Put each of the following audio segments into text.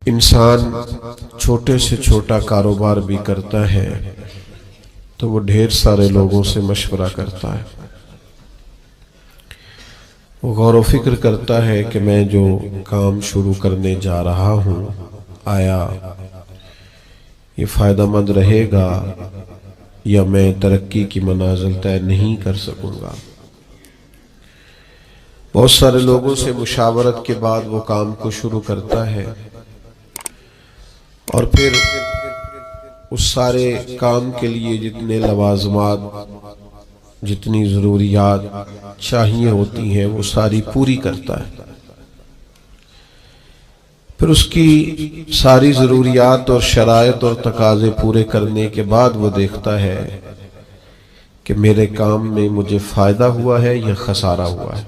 انسان چھوٹے سے چھوٹا کاروبار بھی کرتا ہے تو وہ ڈھیر سارے لوگوں سے مشورہ کرتا ہے. وہ غور و فکر کرتا ہے کہ میں جو کام شروع کرنے جا رہا ہوں آیا یہ فائدہ مند رہے گا یا میں ترقی کی منازل طے نہیں کر سکوں گا. بہت سارے لوگوں سے مشاورت کے بعد وہ کام کو شروع کرتا ہے اور پھر اس سارے کام کے لیے جتنے لوازمات جتنی ضروریات چاہیے ہوتی ہیں وہ ساری پوری کرتا ہے. پھر اس کی ساری ضروریات اور شرائط اور تقاضے پورے کرنے کے بعد وہ دیکھتا ہے کہ میرے کام میں مجھے فائدہ ہوا ہے یا خسارہ ہوا ہے.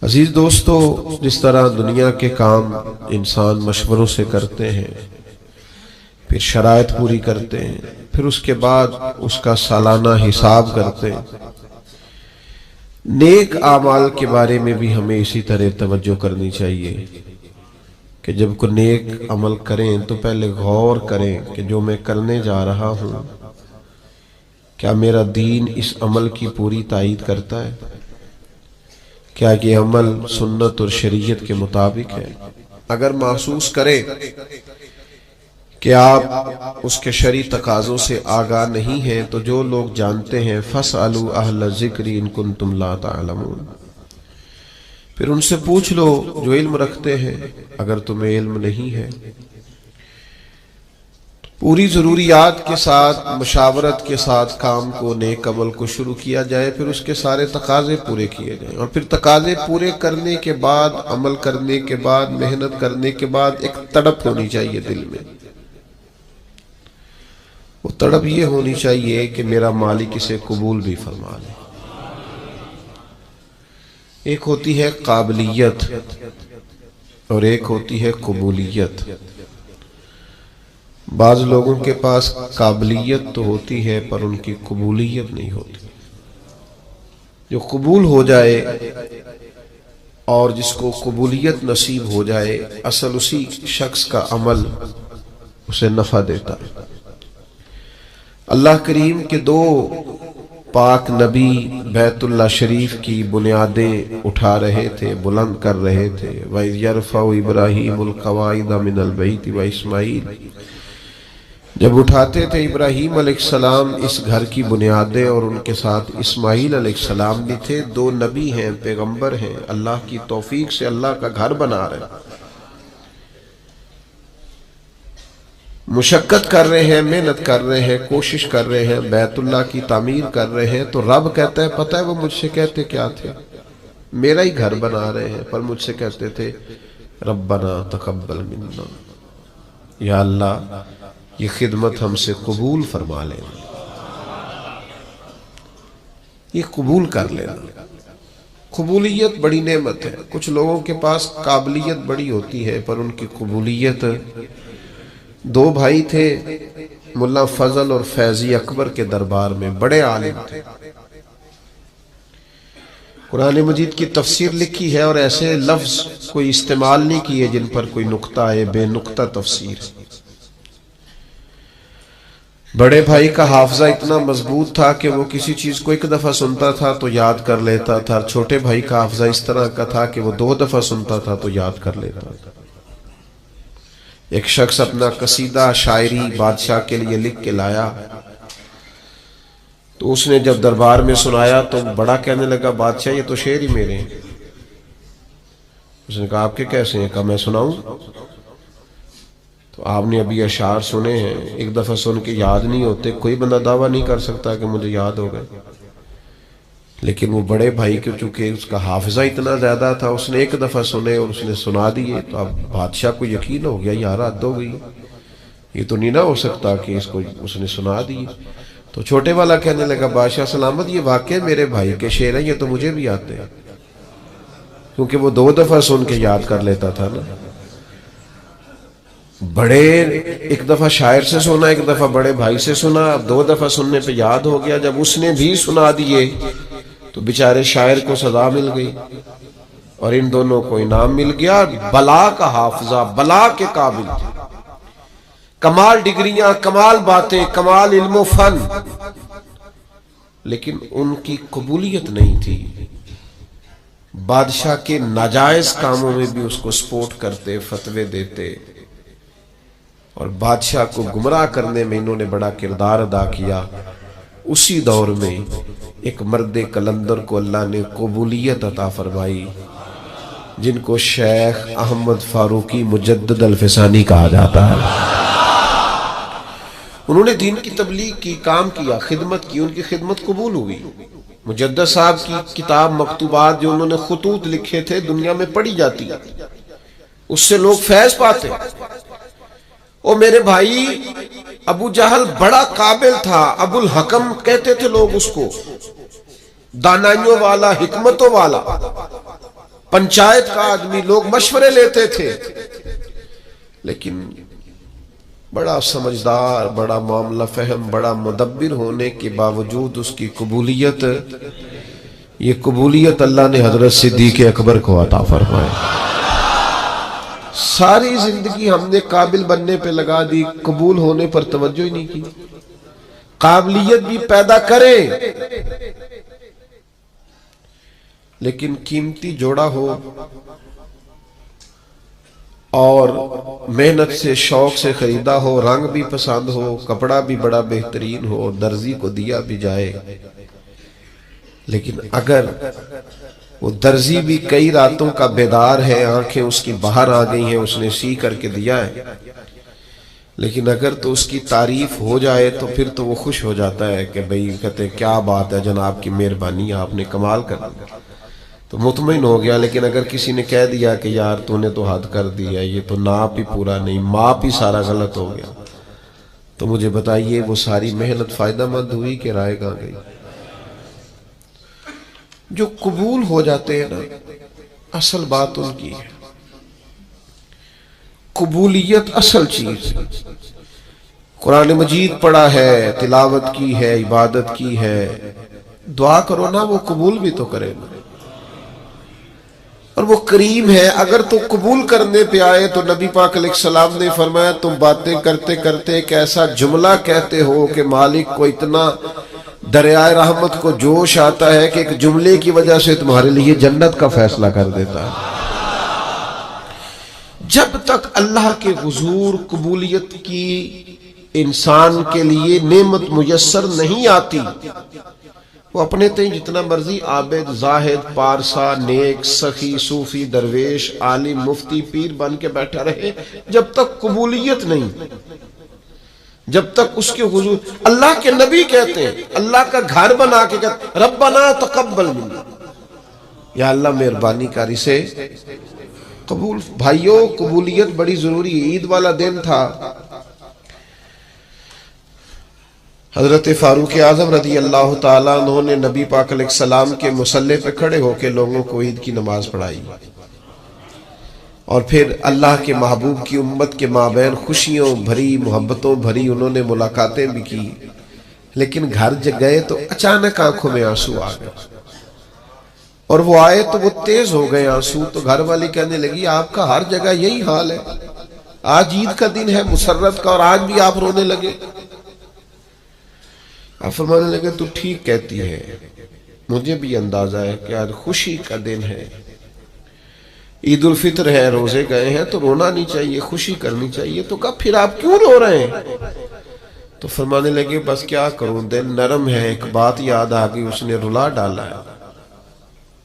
عزیز دوستو، جس طرح دنیا کے کام انسان مشوروں سے کرتے ہیں، پھر شرائط پوری کرتے ہیں، پھر اس کے بعد اس کا سالانہ حساب کرتے ہیں، نیک اعمال کے بارے میں بھی ہمیں اسی طرح توجہ کرنی چاہیے کہ جب کوئی نیک عمل کریں تو پہلے غور کریں کہ جو میں کرنے جا رہا ہوں کیا میرا دین اس عمل کی پوری تائید کرتا ہے؟ کیا یہ عمل سنت اور شریعت کے مطابق ہے؟ اگر محسوس کریں کہ آپ اس کے شرعی تقاضوں سے آگاہ نہیں ہیں تو جو لوگ جانتے ہیں فَاسْأَلُوا أَهْلَ الذِّكْرِ إِن كُنتُمْ لَا تَعْلَمُونَ، پھر ان سے پوچھ لو جو علم رکھتے ہیں اگر تمہیں علم نہیں ہے. پوری ضروریات کے ساتھ مشاورت کے ساتھ کام کو نیک عمل کو شروع کیا جائے، پھر اس کے سارے تقاضے پورے کیے جائیں، اور پھر تقاضے پورے کرنے کے بعد عمل کرنے کے بعد محنت کرنے کے بعد ایک تڑپ ہونی چاہیے دل میں. وہ تڑپ یہ ہونی چاہیے کہ میرا مالک اسے قبول بھی فرما لے. ایک ہوتی ہے قابلیت اور ایک ہوتی ہے قبولیت. بعض لوگوں کے پاس قابلیت تو ہوتی ہے پر ان کی قبولیت نہیں ہوتی. جو قبول ہو جائے اور جس کو قبولیت نصیب ہو جائے، اصل اسی شخص کا عمل اسے نفع دیتا ہے. اللہ کریم کے دو پاک نبی بیت اللہ شریف کی بنیادیں اٹھا رہے تھے، بلند کر رہے تھے. وَإِذْ يَرْفَعُ إِبْرَاهِيمُ الْقَوَاعِدَ مِنَ الْبَيْتِ وَإِسْمَاعِيلُ، جب اٹھاتے تھے ابراہیم علیہ السلام اس گھر کی بنیادیں، اور ان کے ساتھ اسماعیل علیہ السلام بھی تھے. دو نبی ہیں، پیغمبر ہیں، اللہ کی توفیق سے اللہ کا گھر بنا رہے ہیں، مشقت کر رہے ہیں، محنت کر رہے ہیں، کوشش کر رہے ہیں، بیت اللہ کی تعمیر کر رہے ہیں. تو رب کہتا ہے پتہ ہے وہ مجھ سے کہتے کیا تھے؟ میرا ہی گھر بنا رہے ہیں، پر مجھ سے کہتے تھے ربنا تقبل منا، یا اللہ یہ خدمت ہم سے قبول فرما لینا، یہ قبول کر لینا. قبولیت بڑی نعمت ہے. کچھ لوگوں کے پاس قابلیت بڑی ہوتی ہے پر ان کی قبولیت. دو بھائی تھے، ملا فضل اور فیضی اکبر کے دربار میں، بڑے عالم تھے. قرآن مجید کی تفسیر لکھی ہے اور ایسے لفظ کوئی استعمال نہیں کیے جن پر کوئی نقطہ آئے، بے نقطہ تفسیر. بڑے بھائی کا حافظہ اتنا مضبوط تھا کہ وہ کسی چیز کو ایک دفعہ سنتا تھا تو یاد کر لیتا تھا. چھوٹے بھائی کا حافظہ اس طرح کا تھا کہ وہ 2 دفعہ سنتا تھا تو یاد کر لیتا تھا. ایک شخص اپنا قصیدہ شاعری بادشاہ کے لیے لکھ کے لایا تو اس نے جب دربار میں سنایا تو بڑا کہنے لگا بادشاہ یہ تو شعر ہی میرے ہیں. اس نے کہا آپ کے کیسے ہیں؟ کہا میں سناؤں. تو آپ نے ابھی اشعار سنے ہیں، ایک دفعہ سن کے یاد نہیں ہوتے. کوئی بندہ دعویٰ نہیں کر سکتا کہ مجھے یاد ہو گئے، لیکن وہ بڑے بھائی کے چونکہ اس کا حافظہ اتنا زیادہ تھا، اس نے ایک دفعہ سنے اور اس نے سنا دیے. تو اب بادشاہ کو یقین ہو گیا یار حد ہو گئی، یہ تو نہیں نہ ہو سکتا کہ اس کو اس نے سنا دی. تو چھوٹے والا کہنے لگا بادشاہ سلامت یہ واقعی میرے بھائی کے شعر ہیں، یہ تو مجھے بھی آتے ہیں، کیونکہ وہ 2 دفعہ سن کے یاد کر لیتا تھا نا. بڑے ایک دفعہ شاعر سے سنا، ایک دفعہ بڑے بھائی سے سنا، اب 2 دفعہ سننے پہ یاد ہو گیا. جب اس نے بھی سنا دیے تو بیچارے شاعر کو سزا مل گئی. اور ان دونوں کو انعام مل گیا، بلا کا حافظہ، بلا کے قابل تھے، کمال ڈگریاں، کمال باتیں، کمال علم و فن، لیکن ان کی قبولیت نہیں تھی۔ بادشاہ کے ناجائز کاموں میں بھی اس کو سپورٹ کرتے، فتوے دیتے، اور بادشاہ کو گمراہ کرنے میں انہوں نے بڑا کردار ادا کیا۔ اسی دور میں ایک مرد قلندر کو اللہ نے قبولیت عطا فرمائی، جن کو شیخ احمد فاروقی مجدد الفسانی کہا جاتا ہے۔ انہوں نے دین کی تبلیغ کی، کام کیا، خدمت کی، ان کی خدمت قبول ہوئی۔ مجدد صاحب کی کتاب مکتوبات جو انہوں نے خطوط لکھے تھے دنیا میں پڑھی جاتی، اس سے لوگ فیض پاتے۔ او میرے بھائی، ابو جہل بڑا قابل تھا، ابو الحکم کہتے تھے لوگ اس کو، دانائیوں والا، حکمتوں والا، پنچایت کا آدمی، لوگ مشورے لیتے تھے، لیکن بڑا سمجھدار، بڑا معاملہ فہم، بڑا مدبر ہونے کے باوجود اس کی قبولیت، یہ قبولیت اللہ نے حضرت صدیق اکبر کو عطا فرمائے۔ ساری زندگی ہم نے قابل بننے پہ لگا دی، قبول ہونے پر توجہ ہی نہیں کی۔ قابلیت بھی پیدا کرے، لیکن قیمتی جوڑا ہو اور محنت سے، شوق سے خریدا ہو، رنگ بھی پسند ہو، کپڑا بھی بڑا بہترین ہو، درزی کو دیا بھی جائے، لیکن اگر وہ درزی بھی کئی راتوں کا بیدار ہے، آنکھیں اس کی باہر آ گئی ہیں، اس نے سی کر کے دیا ہے، لیکن اگر تو اس کی تعریف ہو جائے تو پھر تو وہ خوش ہو جاتا ہے کہ بھئی، کہتے ہیں کیا بات ہے جناب کی مہربانی، آپ نے کمال کر دیا، تو مطمئن ہو گیا۔ لیکن اگر کسی نے کہہ دیا کہ یار تو نے تو حد کر دیا، یہ تو ناپ ہی پورا نہیں، ماپ ہی سارا غلط ہو گیا، تو مجھے بتائیے وہ ساری محنت فائدہ مند ہوئی کہ رائے گاہ گئی؟ جو قبول ہو جاتے ہیں نا، اصل بات ان کی ہے، قبولیت اصل چیز۔ قرآن مجید پڑھا ہے، تلاوت کی ہے، عبادت کی ہے، دعا کرو نا، وہ قبول بھی تو کرے نا، اور وہ کریم ہے۔ اگر تو قبول کرنے پہ آئے تو نبی پاک علیہ السلام نے فرمایا تم باتیں کرتے کرتے ایک ایسا جملہ کہتے ہو کہ مالک کو اتنا دریائے رحمت کو جوش آتا ہے کہ ایک جملے کی وجہ سے تمہارے لیے جنت کا فیصلہ کر دیتا ہے۔ جب تک اللہ کے حضور قبولیت کی انسان کے لیے نعمت میسر نہیں آتی، وہ اپنے تئیں جتنا مرضی عابد، زاہد، پارسا، نیک، سخی، صوفی، درویش، عالم، مفتی، پیر بن کے بیٹھا رہے، جب تک قبولیت نہیں، جب تک اس کے حضور، اللہ کے نبی کہتے ہیں، اللہ کا گھر بنا کے کہتے ہیں ربنا تقبل منا، یا اللہ مہربانی کر اسے قبول۔ بھائیو، قبولیت بڑی ضروری ہے۔ عید والا دن تھا، حضرت فاروق اعظم رضی اللہ تعالیٰ عنہ نے نبی پاک علیہ السلام کے مصلی پہ کھڑے ہو کے لوگوں کو عید کی نماز پڑھائی، اور پھر اللہ کے محبوب کی امت کے مابین خوشیوں بھری، محبتوں بھری انہوں نے ملاقاتیں بھی کی، لیکن گھر گئے تو اچانک آنکھوں میں آنسو آ گئے، اور وہ آئے تو وہ تیز ہو گئے آنسو، تو گھر والی کہنے لگی آپ کا ہر جگہ یہی حال ہے، آج عید کا دن ہے مسرت کا اور آج بھی آپ رونے لگے۔ آپ فرمانے لگے تو ٹھیک کہتی ہے، مجھے بھی اندازہ ہے کہ آج خوشی کا دن ہے، عید الفطر ہے، روزے گئے ہیں تو رونا نہیں چاہیے، خوشی کرنی چاہیے، تو کہا پھر آپ کیوں رو رہے ہیں؟ تو فرمانے لگے بس کیا کروں، دل نرم ہے، ایک بات یاد آ گئی، اس نے رلا ڈالا ہے۔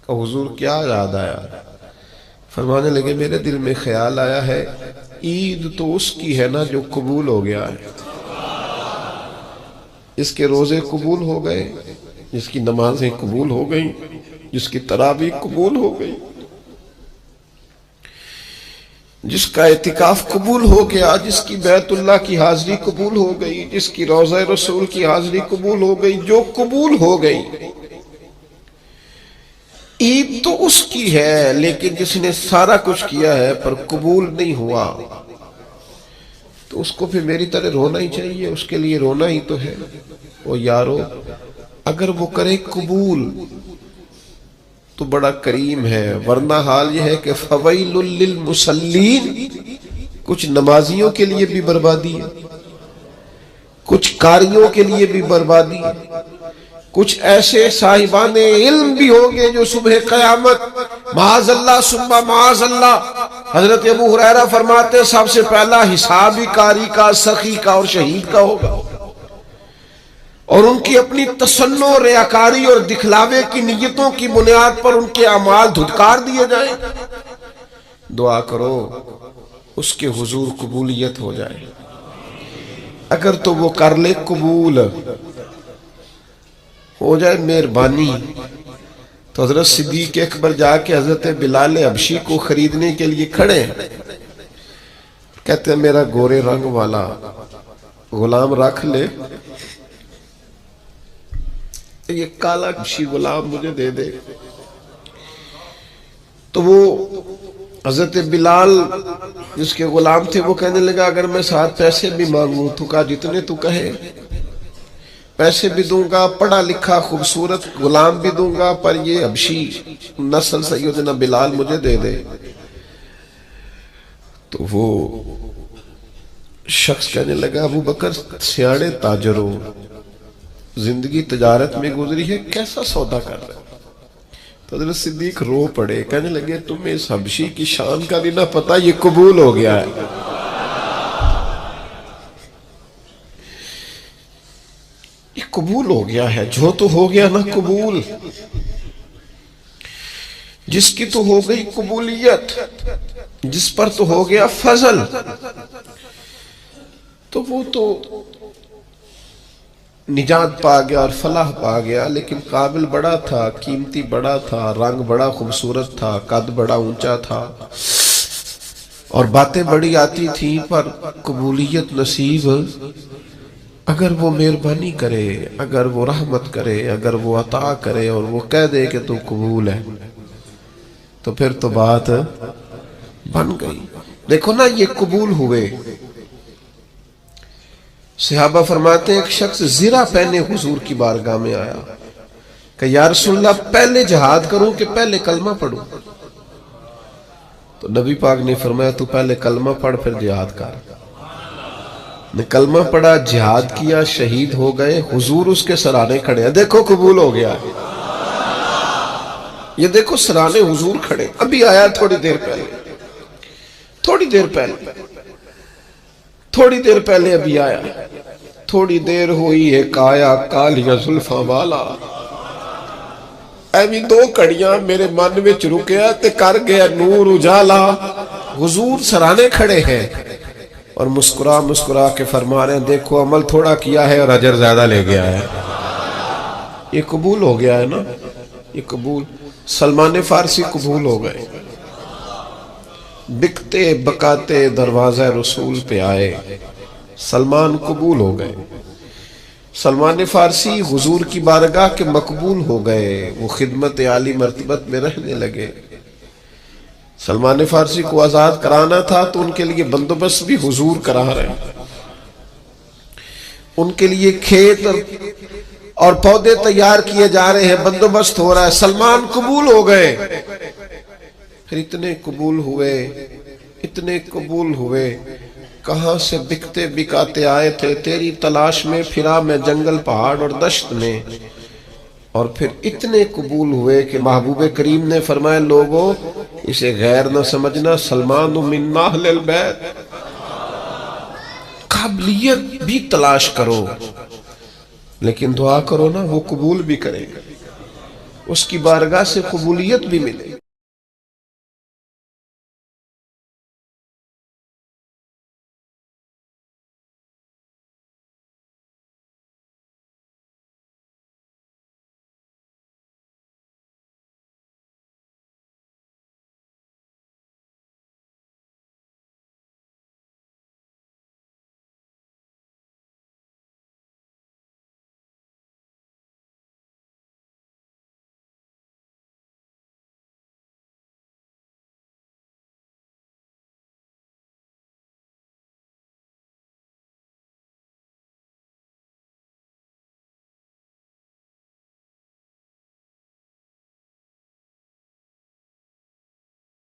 کہ حضور کیا یاد آیا؟ فرمانے لگے میرے دل میں خیال آیا ہے عید تو اس کی ہے نا جو قبول ہو گیا ہے، اس کے روزے قبول ہو گئے، جس کی نمازیں قبول ہو گئیں، جس کی تراویح قبول ہو گئی، جس کا اعتکاف قبول ہو گیا، جس کی بیت اللہ کی حاضری قبول ہو گئی، جس کی روضہ رسول کی حاضری قبول ہو گئی، جو قبول ہو گئی۔ عید تو اس کی ہے، لیکن جس نے سارا کچھ کیا ہے پر قبول نہیں ہوا، تو اس کو پھر میری طرح رونا ہی چاہیے، اس کے لیے رونا ہی تو ہے۔ او یارو، اگر وہ کرے قبول تو بڑا کریم ہے، ورنہ حال یہ ہے کہ فویل للمصلین، کچھ نمازیوں کے لیے بھی بربادی ہے، کچھ قاریوں کے لیے بھی بربادی ہے، کچھ ایسے صاحبان علم بھی ہوں گے جو صبح قیامت معاذ اللہ ثم معاذ اللہ، حضرت ابو ہریرہ فرماتے ہیں سب سے پہلا حساب ہی قاری کا، سخی کا اور شہید کا ہوگا، اور ان کی اپنی تصنع، ریاکاری اور دکھلاوے کی نیتوں کی بنیاد پر ان کے اعمال دھتکار دیے جائیں۔ دعا کرو اس کے حضور قبولیت ہو جائے، اگر تو وہ کر لے قبول ہو جائے مہربانی، تو حضرت صدیق اکبر جا کے حضرت بلال حبشی کو خریدنے کے لیے کھڑے ہیں، کہتے ہیں میرا گورے رنگ والا غلام رکھ لے، یہ کالا حبشی غلام مجھے دے دے۔ تو وہ حضرت بلال جس کے غلام تھے وہ کہنے لگا اگر میں ساتھ پیسے بھی مانگوں، تو کہا جتنے تو کہے، پیسے بھی دوں گا، پڑھا لکھا خوبصورت غلام بھی دوں گا، پر یہ حبشی نسل سیدنا بلال مجھے دے دے۔ تو وہ شخص کہنے لگا ابو بکر سیاڑے تاجر ہو، زندگی تجارت میں گزری ہے، کیسا سودا کر رہے؟ تو حضرت صدیق رو پڑے، کہنے لگے تمہیں اس حبشی کی شان کا بھی نہ پتا، یہ قبول ہو گیا ہے۔ یہ قبول ہو گیا ہے، جو تو ہو گیا نا قبول، جس کی تو ہو گئی قبولیت، جس پر تو ہو گیا فضل، تو وہ تو نجات پا گیا اور فلاح پا گیا، لیکن قابل بڑا تھا، قیمتی بڑا تھا، رنگ بڑا خوبصورت تھا، قد بڑا اونچا تھا، اور باتیں بڑی آتی تھیں، پر قبولیت نصیب اگر وہ مہربانی کرے، اگر وہ رحمت کرے، اگر وہ عطا کرے اور وہ کہہ دے کہ تو قبول ہے، تو پھر تو بات بن گئی۔ دیکھو نا یہ قبول ہوئے۔ صحابہ فرماتے ہیں ایک شخص زرہ پہنے حضور کی بارگاہ میں آیا کہ یا رسول اللہ پہلے جہاد کروں کہ پہلے کلمہ پڑھوں؟ تو نبی پاک نے فرمایا تو پہلے کلمہ پڑھ پھر جہاد کر۔ نے کلمہ پڑھا، جہاد کیا، شہید ہو گئے، حضور اس کے سرانے کھڑے ہیں، دیکھو قبول ہو گیا۔ یہ دیکھو سرانے حضور کھڑے، ابھی آیا تھوڑی دیر پہلے ابھی آیا، تھوڑی دیر ہوئی ہے آیا کالیاں زلفاں والا، ایویں دو کڑیاں میرے من وچ رکیا تے کر گیا نور اجالا۔ حضور سرانے کھڑے ہیں اور مسکرا کے فرما رہے ہیں دیکھو عمل تھوڑا کیا ہے اور اجر زیادہ لے گیا ہے۔ یہ قبول ہو گیا ہے نا، یہ قبول۔ سلمان فارسی قبول ہو گئے، بکتے بکاتے دروازہ رسول پہ آئے، سلمان قبول ہو گئے۔ سلمان فارسی حضور کی بارگاہ کے مقبول ہو گئے، وہ خدمت عالی مرتبت میں رہنے لگے۔ سلمان فارسی کو آزاد کرانا تھا تو ان کے لیے بندوبست بھی حضور کرا رہے، ان کے لیے کھیت اور پودے تیار کیے جا رہے ہیں، بندوبست ہو رہا ہے۔ سلمان قبول ہو گئے، پھر اتنے قبول ہوئے، کہاں سے بکتے بکاتے آئے تھے، تیری تلاش میں پھرا میں جنگل پہاڑ اور دشت میں، اور پھر اتنے قبول ہوئے کہ محبوب کریم نے فرمایا لوگوں اسے غیر نہ سمجھنا، سلمان من اہل البیت۔ قابلیت بھی تلاش کرو لیکن دعا کرو نا وہ قبول بھی کرے، اس کی بارگاہ سے قبولیت بھی ملے۔